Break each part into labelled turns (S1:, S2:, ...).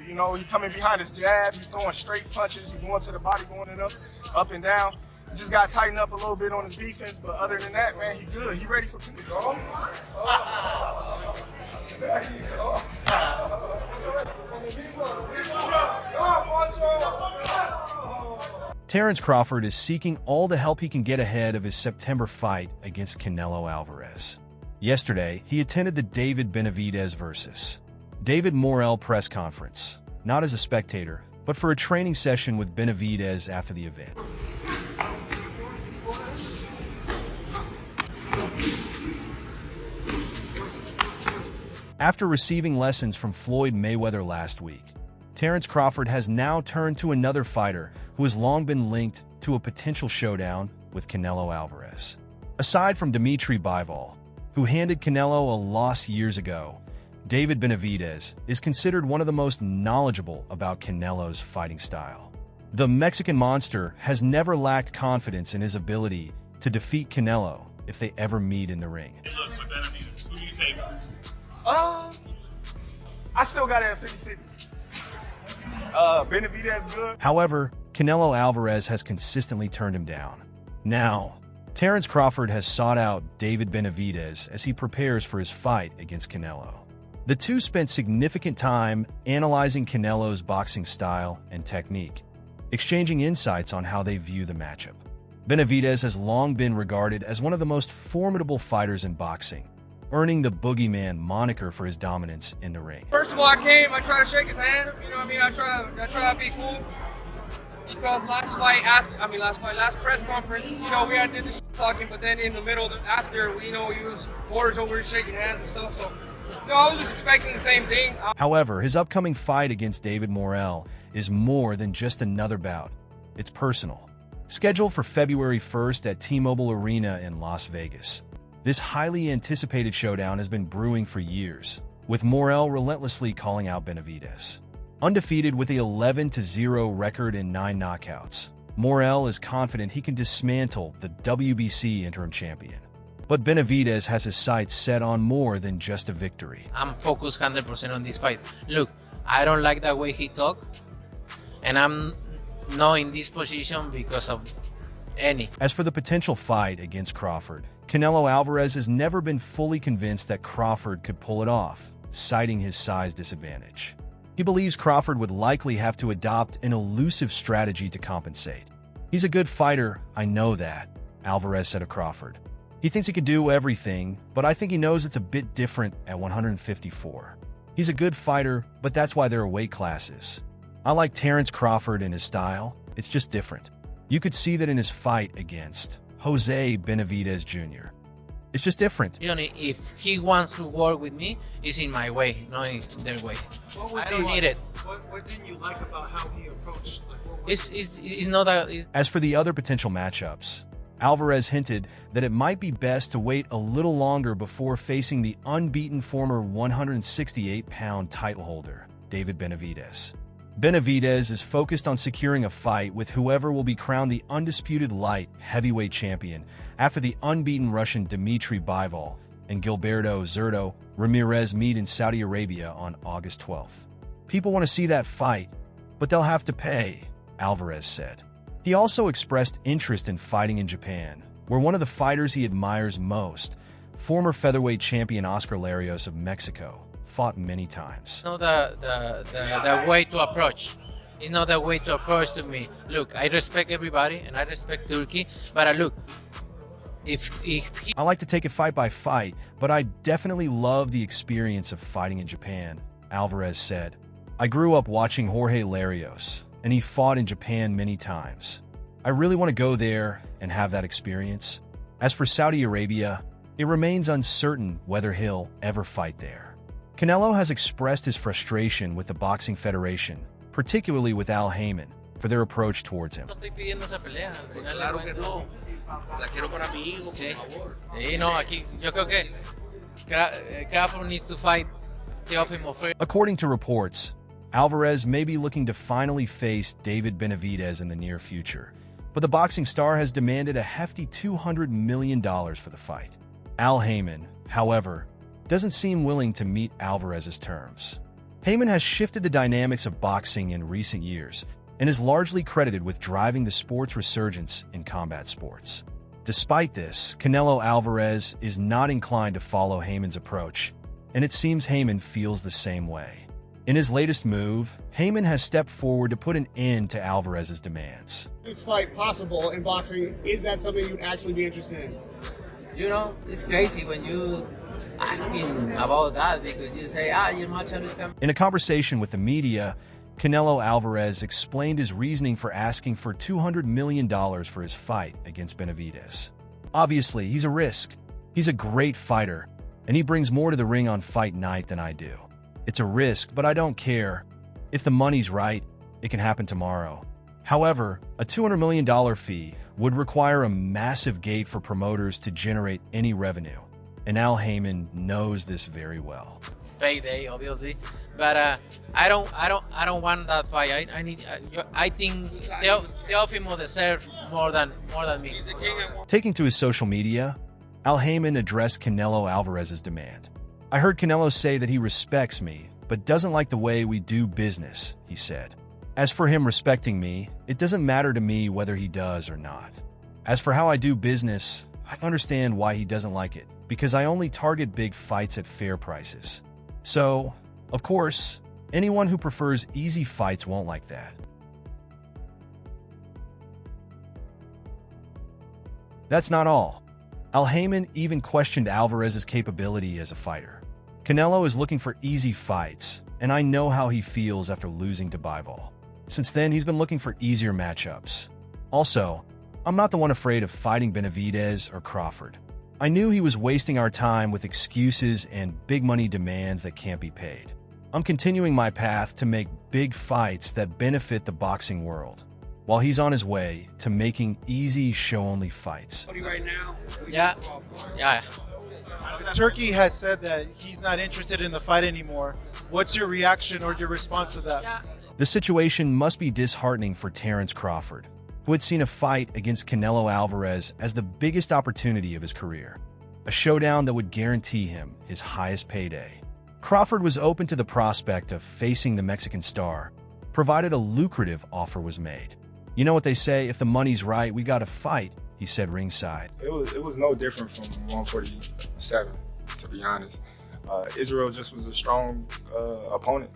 S1: You know, he coming behind his jab, he's throwing straight punches, he's going to the body, going it up and down. He just got to tighten up a little bit on his defense, but other than that, man, he good. He ready for Canelo.
S2: Terence Crawford is seeking all the help he can get ahead of his September fight against Canelo Alvarez. Yesterday, he attended the Benavidez versus David Morrell press conference, not as a spectator, but for a training session with Benavidez after the event. After receiving lessons from Floyd Mayweather last week, Terence Crawford has now turned to another fighter who has long been linked to a potential showdown with Canelo Alvarez. Aside from Dimitri Bivol, who handed Canelo a loss years ago, David Benavidez is considered one of the most knowledgeable about Canelo's fighting style. The Mexican monster has never lacked confidence in his ability to defeat Canelo if they ever meet in the ring.
S1: Look, with Benavidez, who do you take? I still got it at 50-50. Benavidez good.
S2: However, Canelo Alvarez has consistently turned him down. Now, Terence Crawford has sought out David Benavidez as he prepares for his fight against Canelo. The two spent significant time analyzing Canelo's boxing style and technique, exchanging insights on how they view the matchup. Benavidez has long been regarded as one of the most formidable fighters in boxing, earning the Boogeyman moniker for his dominance in the ring.
S3: First of all, I tried to shake his hand, you know what I mean? I try to be cool. Because last press conference, you know, we had did the talking, but then in the middle, after, you know, he was orders over shaking hands and stuff, so, you know, I was just expecting the same thing.
S2: However, his upcoming fight against David Morrell is more than just another bout. It's personal. Scheduled for February 1st at T-Mobile Arena in Las Vegas, this highly anticipated showdown has been brewing for years, with Morrell relentlessly calling out Benavidez. Undefeated with the 11-0 record and 9 knockouts, Morrell is confident he can dismantle the WBC interim champion. But Benavidez has his sights set on more than just a victory.
S4: I'm focused 100% on this fight. Look, I don't like the way he talks, and I'm not in this position because of any.
S2: As for the potential fight against Crawford, Canelo Alvarez has never been fully convinced that Crawford could pull it off, citing his size disadvantage. He believes Crawford would likely have to adopt an elusive strategy to compensate. "He's a good fighter, I know that," Alvarez said of Crawford. "He thinks he could do everything, but I think he knows it's a bit different at 154. He's a good fighter, but that's why there are weight classes. I like Terence Crawford and his style, it's just different. You could see that in his fight against Jose Benavidez Jr. It's just different."
S4: Johnny, if he wants to work with me, it's in my way, not in their way. I don't need it.
S5: What didn't you like about how he approached?
S4: It's not a...
S2: As for the other potential matchups, Alvarez hinted that it might be best to wait a little longer before facing the unbeaten former 168-pound title holder, David Benavidez. Benavidez is focused on securing a fight with whoever will be crowned the undisputed light heavyweight champion after the unbeaten Russian Dimitri Bivol and Gilberto Zurdo Ramirez meet in Saudi Arabia on August 12th. "People want to see that fight, but they'll have to pay," Alvarez said. He also expressed interest in fighting in Japan, where one of the fighters he admires most, former featherweight champion Oscar Larios of Mexico, fought many times.
S4: It's not the way to approach. It's not the way to approach to me. Look, I respect everybody and I respect Turkey, but look, if he...
S2: I like to take it fight by fight, but I definitely love the experience of fighting in Japan, Alvarez said. "I grew up watching Jorge Larios, and he fought in Japan many times. I really want to go there and have that experience. As for Saudi Arabia, it remains uncertain whether he'll ever fight there." Canelo has expressed his frustration with the Boxing Federation, particularly with Al Heyman, for their approach towards him.
S4: No estoy pidiendo esa pelea. Al final
S5: Claro que no. La quiero para mi hijo,
S4: Sí.
S5: por favor.
S4: Sí, no, aquí yo creo que Crawford needs to fight Teofimo first.
S2: According to reports, Alvarez may be looking to finally face David Benavidez in the near future, but the boxing star has demanded a hefty $200 million for the fight. Al Heyman, however, doesn't seem willing to meet Alvarez's terms. Heyman has shifted the dynamics of boxing in recent years and is largely credited with driving the sport's resurgence in combat sports. Despite this, Canelo Alvarez is not inclined to follow Heyman's approach, and it seems Heyman feels the same way. In his latest move, Heyman has stepped forward to put an end to Alvarez's demands.
S6: This fight possible in boxing, is that something you'd actually be interested in?
S7: You know, it's crazy when you asking about that because you say, your matchup is coming.
S2: In a conversation with the media, Canelo Alvarez explained his reasoning for asking for $200 million for his fight against Benavidez. Obviously, he's a risk. He's a great fighter, and he brings more to the ring on fight night than I do. It's a risk, but I don't care. If the money's right, it can happen tomorrow. However, a $200 million fee would require a massive gate for promoters to generate any revenue, and Al Heyman knows this very well.
S4: Payday, obviously, but I don't want that fight. I think Teofimo deserves more than me.
S2: Taking to his social media, Al Heyman addressed Canelo Alvarez's demand. I heard Canelo say that he respects me, but doesn't like the way we do business, he said. As for him respecting me, it doesn't matter to me whether he does or not. As for how I do business, I understand why he doesn't like it, because I only target big fights at fair prices. So, of course, anyone who prefers easy fights won't like that. That's not all. Al Heyman even questioned Alvarez's capability as a fighter. Canelo is looking for easy fights, and I know how he feels after losing to Bivol. Since then, he's been looking for easier matchups. Also, I'm not the one afraid of fighting Benavidez or Crawford. I knew he was wasting our time with excuses and big money demands that can't be paid. I'm continuing my path to make big fights that benefit the boxing world, while he's on his way to making easy show-only fights.
S4: Yeah.
S8: Turkey has said that he's not interested in the fight anymore. What's your reaction or your response to that?
S2: The situation must be disheartening for Terence Crawford, who had seen a fight against Canelo Alvarez as the biggest opportunity of his career, a showdown that would guarantee him his highest payday. Crawford was open to the prospect of facing the Mexican star, provided a lucrative offer was made. You know what they say, if the money's right, we gotta fight, he said ringside.
S1: It was no different from 147, to be honest. Israel just was a strong opponent.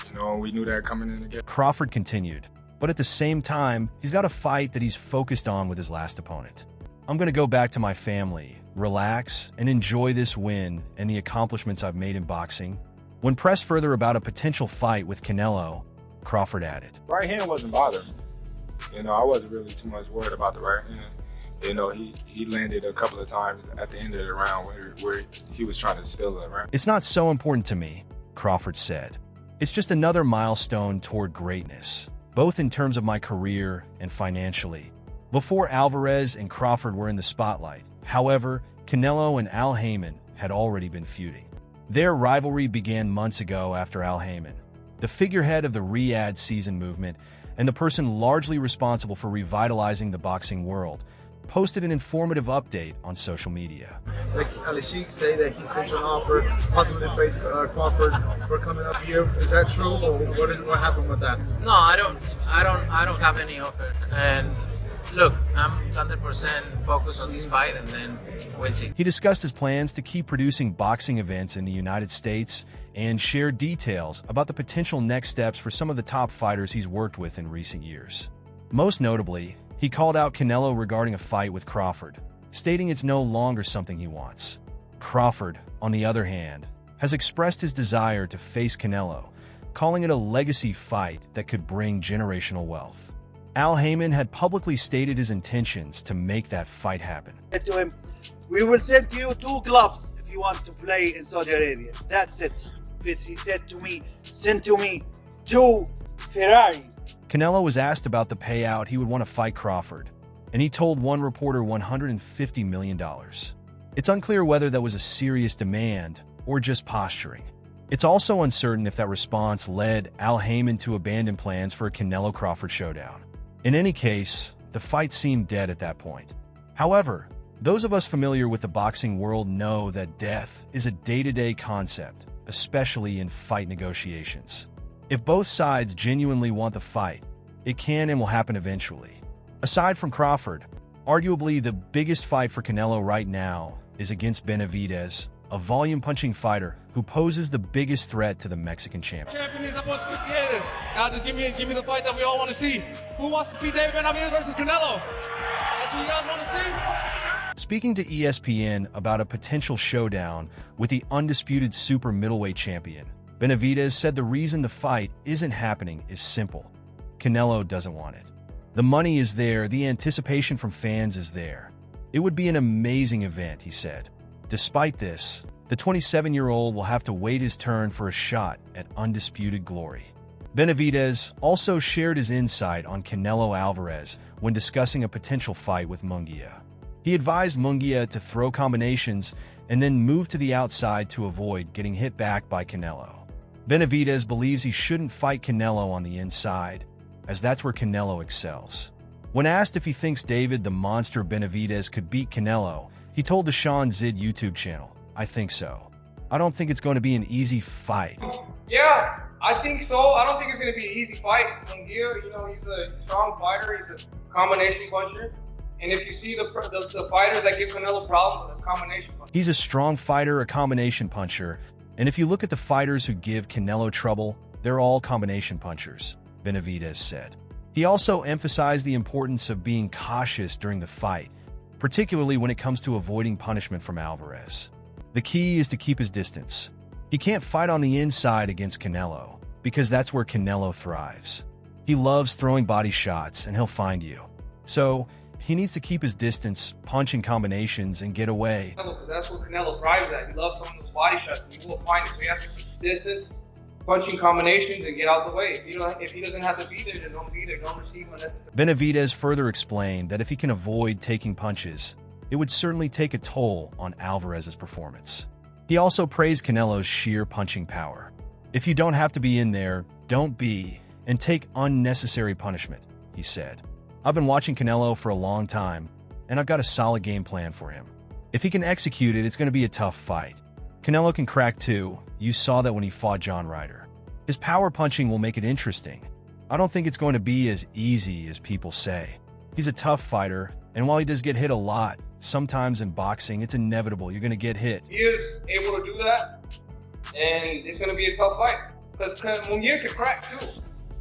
S1: You know, we knew that coming in together.
S2: Crawford continued, but at the same time, he's got a fight that he's focused on with his last opponent. I'm gonna go back to my family, relax, and enjoy this win and the accomplishments I've made in boxing. When pressed further about a potential fight with Canelo, Crawford added,
S1: Right hand wasn't bothering me. You know, I wasn't really too much worried about the right hand. You know, he landed a couple of times at the end of the round where he was trying to steal it, right?
S2: It's not so important to me, Crawford said. It's just another milestone toward greatness, both in terms of my career and financially. Before Alvarez and Crawford were in the spotlight, however, Canelo and Al Heyman had already been feuding. Their rivalry began months ago after Al Heyman, the figurehead of the Riyadh season movement and the person largely responsible for revitalizing the boxing world, posted an informative update on social media.
S9: Like Ali Sheikh say that he sent you an offer, possibly to face Crawford for coming up here. Is that true, or what happened with that?
S7: No, I don't have any offer. And look, I'm 100% focused on this fight, and then we'll see.
S2: He discussed his plans to keep producing boxing events in the United States and shared details about the potential next steps for some of the top fighters he's worked with in recent years. Most notably, he called out Canelo regarding a fight with Crawford, stating it's no longer something he wants. Crawford, on the other hand, has expressed his desire to face Canelo, calling it a legacy fight that could bring generational wealth. Al Heyman had publicly stated his intentions to make that fight happen.
S10: I said to him, we will send you 2 gloves if you want to play in Saudi Arabia. That's it. He said to me, send to me 2 Ferrari.
S2: Canelo was asked about the payout he would want to fight Crawford, and he told one reporter $150 million. It's unclear whether that was a serious demand or just posturing. It's also uncertain if that response led Al Heyman to abandon plans for a Canelo-Crawford showdown. In any case, the fight seemed dead at that point. However, those of us familiar with the boxing world know that death is a day-to-day concept, especially in fight negotiations. If both sides genuinely want the fight, it can and will happen eventually. Aside from Crawford, arguably the biggest fight for Canelo right now is against Benavidez, a volume-punching fighter who poses the biggest threat to the Mexican champion.
S3: Champion is up 168. Now just give me the fight that we all want to see. Who wants to see David Benavidez versus Canelo? That's what you guys want to see?
S2: Speaking to ESPN about a potential showdown with the undisputed super middleweight champion, Benavidez said the reason the fight isn't happening is simple. Canelo doesn't want it. The money is there, the anticipation from fans is there. It would be an amazing event, he said. Despite this, the 27-year-old will have to wait his turn for a shot at undisputed glory. Benavidez also shared his insight on Canelo Alvarez when discussing a potential fight with Munguia. He advised Munguia to throw combinations and then move to the outside to avoid getting hit back by Canelo. Benavidez believes he shouldn't fight Canelo on the inside, as that's where Canelo excels. When asked if he thinks David the Monster Benavidez could beat Canelo, he told the Sean Zid YouTube channel, "I think so. I don't think it's going to be an easy fight."
S3: Yeah, I think so. I don't think it's going to be an easy fight. Munguia, he's a strong fighter. He's a combination puncher. And if you see the fighters that give Canelo problems, it's combination puncher.
S2: He's a strong fighter, a combination puncher. And if you look at the fighters who give Canelo trouble, they're all combination punchers, Benavidez said. He also emphasized the importance of being cautious during the fight, particularly when it comes to avoiding punishment from Alvarez. The key is to keep his distance. He can't fight on the inside against Canelo, because that's where Canelo thrives. He loves throwing body shots, and he'll find you. So, he needs to keep his distance, punch in combinations, and get away.
S3: That's what Canelo thrives at. He loves throwing those body shots, and he will find it. So he has to keep his distance, punching combinations, and get out the way. If he doesn't have to be there, then don't be there. Don't receive unnecessary.
S2: Benavidez further explained that if he can avoid taking punches, it would certainly take a toll on Alvarez's performance. He also praised Canelo's sheer punching power. "If you don't have to be in there, don't be, and take unnecessary punishment," he said. "I've been watching Canelo for a long time, and I've got a solid game plan for him. If he can execute it, it's going to be a tough fight. Canelo can crack too. You saw that when he fought John Ryder. His power punching will make it interesting. I don't think it's going to be as easy as people say. He's a tough fighter, and while he does get hit a lot, sometimes in boxing, it's inevitable. You're going to get hit."
S3: He is able to do that, and it's going to be a tough fight. Because Munguia can crack too.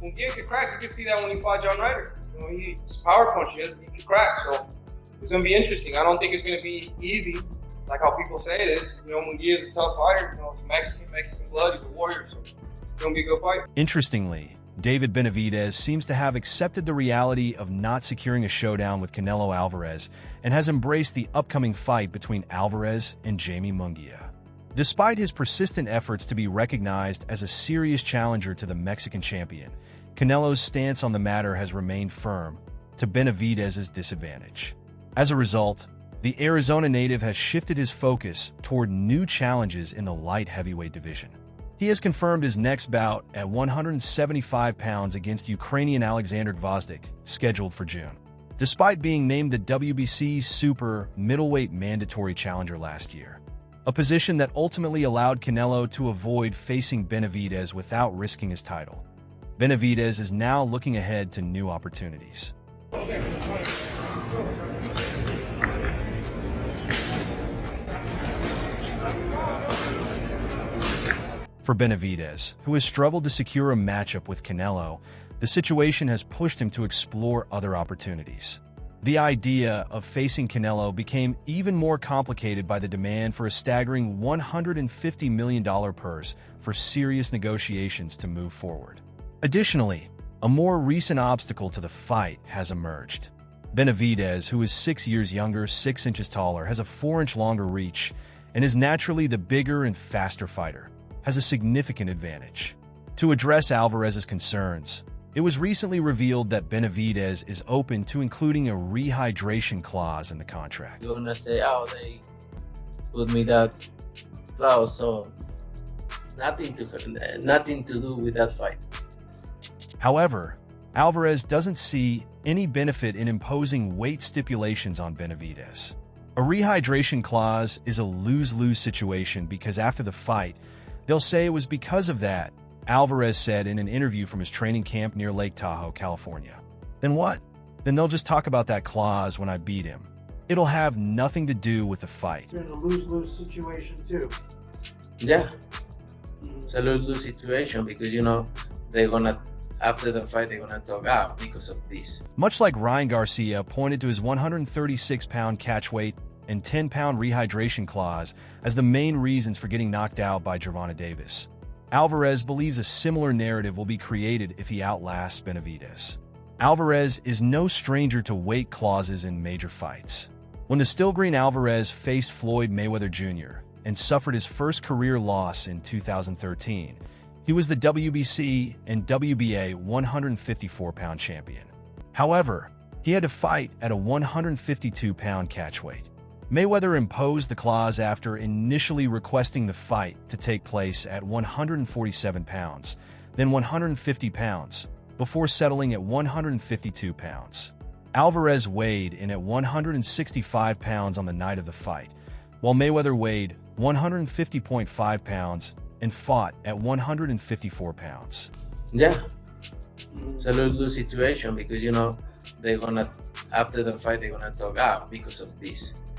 S3: Munguia can crack. You can see that when he fought John Ryder. He's power punch. He can crack. So it's going to be interesting. I don't think it's going to be easy, like how people say it is. Munguia is a tough fighter. It's Mexican blood. He's a warrior. So it's going to be a good fight.
S2: Interestingly, David Benavidez seems to have accepted the reality of not securing a showdown with Canelo Alvarez and has embraced the upcoming fight between Alvarez and Jamie Munguia. Despite his persistent efforts to be recognized as a serious challenger to the Mexican champion, Canelo's stance on the matter has remained firm, to Benavidez's disadvantage. As a result, the Arizona native has shifted his focus toward new challenges in the light heavyweight division. He has confirmed his next bout at 175 pounds against Ukrainian Alexander Gvozdyk, scheduled for June. Despite being named the WBC Super Middleweight Mandatory Challenger last year, a position that ultimately allowed Canelo to avoid facing Benavidez without risking his title. Benavidez is now looking ahead to new opportunities. For Benavidez, who has struggled to secure a matchup with Canelo, the situation has pushed him to explore other opportunities. The idea of facing Canelo became even more complicated by the demand for a staggering $150 million purse for serious negotiations to move forward. Additionally, a more recent obstacle to the fight has emerged. Benavidez, who is 6 years younger, 6 inches taller, has a 4-inch longer reach, and is naturally the bigger and faster fighter, has a significant advantage. To address Alvarez's concerns, it was recently revealed that Benavidez is open to including a rehydration clause in the contract.
S7: You're gonna say, "Oh, they put me that clause," so nothing to do with that fight.
S2: However, Alvarez doesn't see any benefit in imposing weight stipulations on Benavidez. A rehydration clause is a lose-lose situation because after the fight, They'll say it was because of that, Alvarez said in an interview from his training camp near Lake Tahoe, California. Then what? Then they'll just talk about that clause when I beat him. It'll have nothing to do with the fight.
S11: You're in a lose-lose situation too.
S7: Yeah, it's a lose-lose situation because, you know, they're gonna, after the fight, they're gonna talk out because of this.
S2: Much like Ryan Garcia pointed to his 136-pound catch weight and 10-pound rehydration clause as the main reasons for getting knocked out by Gervonta Davis, Alvarez believes a similar narrative will be created if he outlasts Benavidez. Alvarez is no stranger to weight clauses in major fights. When the Still Green Alvarez faced Floyd Mayweather Jr. and suffered his first career loss in 2013, he was the WBC and WBA 154-pound champion. However, he had to fight at a 152-pound catch weight. Mayweather imposed the clause after initially requesting the fight to take place at 147 pounds, then 150 pounds, before settling at 152 pounds. Alvarez weighed in at 165 pounds on the night of the fight, while Mayweather weighed 150.5 pounds and fought at 154 pounds.
S7: Yeah, it's a lose-lose situation because, you know, they're gonna, after the fight, they're gonna talk out because of this.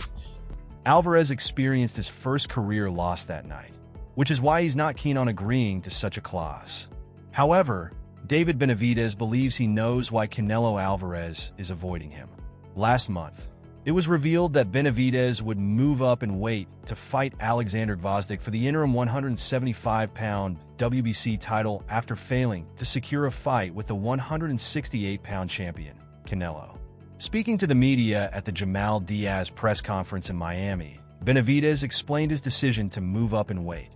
S2: Alvarez experienced his first career loss that night, which is why he's not keen on agreeing to such a clause. However, David Benavidez believes he knows why Canelo Alvarez is avoiding him. Last month, it was revealed that Benavidez would move up in weight to fight Alexander Gvozdyk for the interim 175-pound WBC title after failing to secure a fight with the 168-pound champion, Canelo. Speaking to the media at the Jamal Diaz press conference in Miami, Benavidez explained his decision to move up in weight.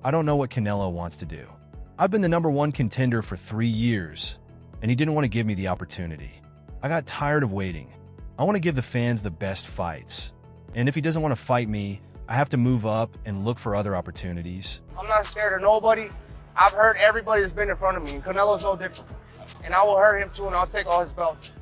S2: "I don't know what Canelo wants to do. I've been the #1 contender for 3 years, and he didn't want to give me the opportunity. I got tired of waiting. I want to give the fans the best fights. And if he doesn't want to fight me, I have to move up and look for other opportunities."
S3: I'm not scared of nobody. I've hurt everybody that's been in front of me, and Canelo's no different. And I will hurt him too, and I'll take all his belts.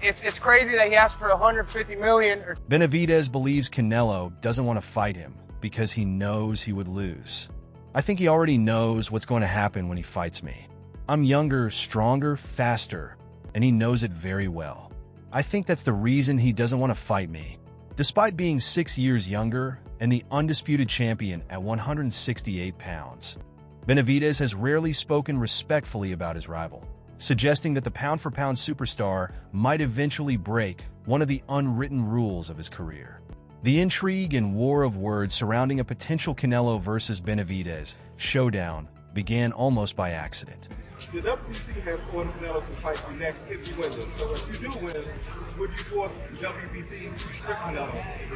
S3: It's crazy that he asked for 150 million.
S2: Benavidez believes Canelo doesn't want to fight him because he knows he would lose. "I think he already knows what's going to happen when he fights me. I'm younger, stronger, faster, and he knows it very well. I think that's the reason he doesn't want to fight me." Despite being 6 years younger and the undisputed champion at 168 pounds, Benavidez has rarely spoken respectfully about his rival, suggesting that the pound-for-pound superstar might eventually break one of the unwritten rules of his career. The intrigue and war of words surrounding a potential Canelo versus Benavidez showdown began almost by accident.
S1: The WBC has ordered Canelo to fight you next if you win this. So if you do win, would you force the WBC to strip Canelo if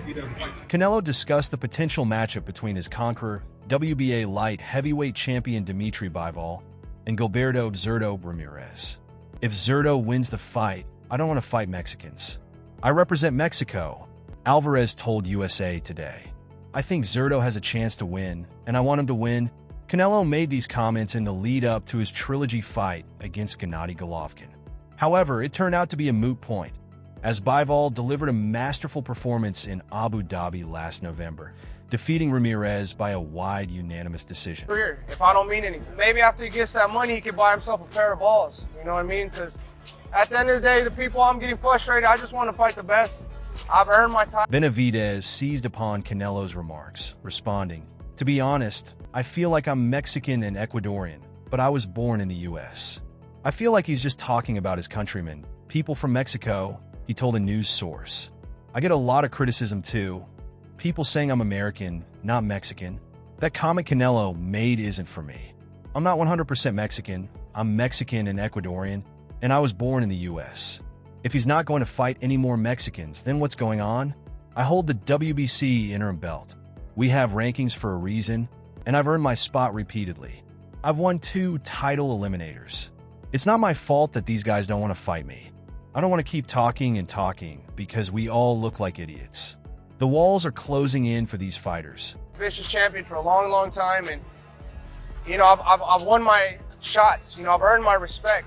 S1: he doesn't fight you?
S2: Canelo discussed the potential matchup between his conqueror, WBA light heavyweight champion Dimitri Bivol, and Gilberto Zurdo Ramirez. "If Zurdo wins the fight, I don't want to fight Mexicans. I represent Mexico," Alvarez told USA Today. "I think Zurdo has a chance to win, and I want him to win." Canelo made these comments in the lead-up to his trilogy fight against Gennady Golovkin. However, it turned out to be a moot point, as Bivol delivered a masterful performance in Abu Dhabi last November, defeating Ramirez by a wide unanimous decision.
S3: If I don't mean anything, maybe after he gets that money, he can buy himself a pair of balls. You know what I mean? Because at the end of the day, the people I'm getting frustrated, I just want to fight the best. I've earned my time.
S2: Benavidez seized upon Canelo's remarks, responding, "To be honest, I feel like I'm Mexican and Ecuadorian, but I was born in the US. I feel like he's just talking about his countrymen, people from Mexico," he told a news source. "I get a lot of criticism too. People saying I'm American, not Mexican. That comment Canelo made isn't for me. I'm not 100% Mexican. I'm Mexican and Ecuadorian, and I was born in the US. If he's not going to fight any more Mexicans, then what's going on? I hold the WBC interim belt. We have rankings for a reason, and I've earned my spot repeatedly. I've won 2 title eliminators. It's not my fault that these guys don't want to fight me. I don't want to keep talking and talking because we all look like idiots. The walls are closing in for these fighters."
S3: Vicious champion for a long, long time, and you know I've won my shots. You know I've earned my respect.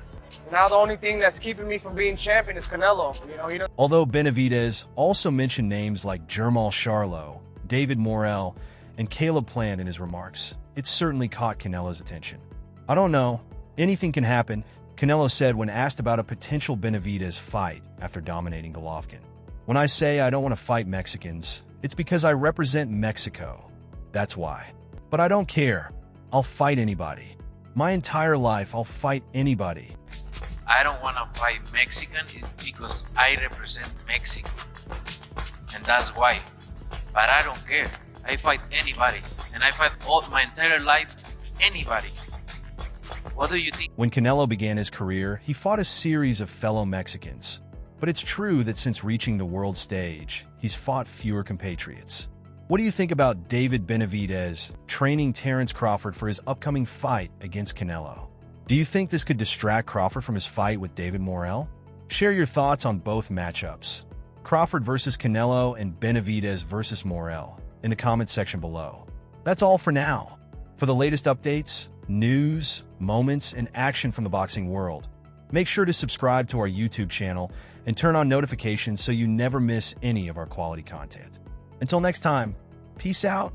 S3: Now the only thing that's keeping me from being champion is Canelo. You know, he doesn't.
S2: Although Benavidez also mentioned names like Jermall Charlo, David Morrell, and Caleb Plant in his remarks, it certainly caught Canelo's attention. I don't know. Anything can happen, Canelo said when asked about a potential Benavidez fight after dominating Golovkin. When I say I don't want to fight Mexicans, it's because I represent Mexico. That's why. But I don't care. I'll fight anybody. My entire life, I'll fight anybody.
S7: I don't want to fight Mexican is because I represent Mexico. And that's why. But I don't care. I fight anybody. And I fight all my entire life, anybody. What do you think?
S2: When Canelo began his career, he fought a series of fellow Mexicans. But it's true that since reaching the world stage, he's fought fewer compatriots. What do you think about David Benavidez training Terence Crawford for his upcoming fight against Canelo? Do you think this could distract Crawford from his fight with David Morrell? Share your thoughts on both matchups, Crawford versus Canelo and Benavidez versus Morrell, in the comments section below. That's all for now. For the latest updates, news, moments, and action from the boxing world, make sure to subscribe to our YouTube channel and turn on notifications so you never miss any of our quality content. Until next time, peace out